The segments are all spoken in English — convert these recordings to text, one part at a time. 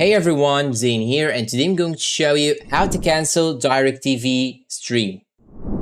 Hey everyone, Zain here, and today I'm going to show you how to cancel DIRECTV stream.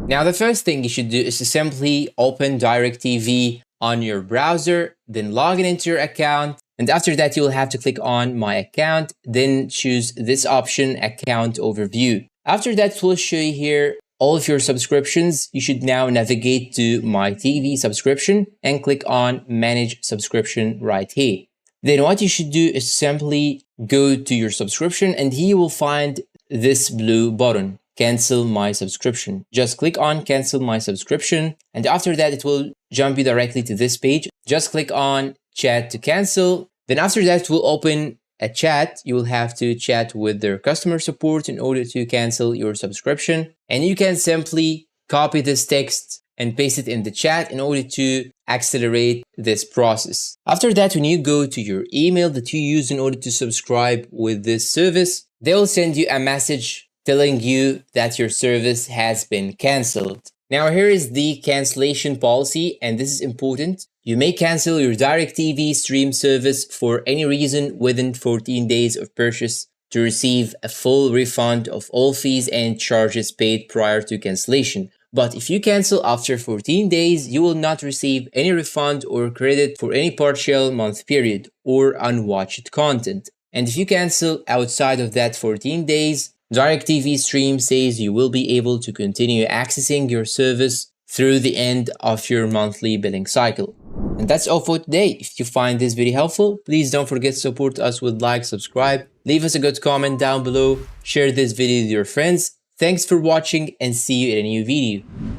Now the first thing you should do is to simply open DIRECTV on your browser, then log in into your account, and after that you will have to click on My Account, then choose this option, Account Overview. After that it will show you here all of your subscriptions. You should now navigate to My TV subscription and click on Manage Subscription right here. Then what you should do is simply go to your subscription and here you will find this blue button, Cancel My Subscription. Just click on Cancel My Subscription and after that it will jump you directly to this page. Just click on Chat to cancel. Then after that it will open a chat. You will have to chat with their customer support in order to cancel your subscription. And you can simply copy this text and paste it in the chat in order to accelerate this process. After that, when you go to your email that you use in order to subscribe with this service, they will send you a message telling you that your service has been canceled. Now here is the cancellation policy, and this is important. You may cancel your DIRECTV stream service for any reason within 14 days of purchase to receive a full refund of all fees and charges paid prior to cancellation. But if you cancel after 14 days, you will not receive any refund or credit for any partial month period or unwatched content. And if you cancel outside of that 14 days, DIRECTV stream says you will be able to continue accessing your service through the end of your monthly billing cycle. And that's all for today. If you find this video helpful, please don't forget to support us with like, subscribe, leave us a good comment down below, share this video with your friends. Thanks for watching and see you in a new video.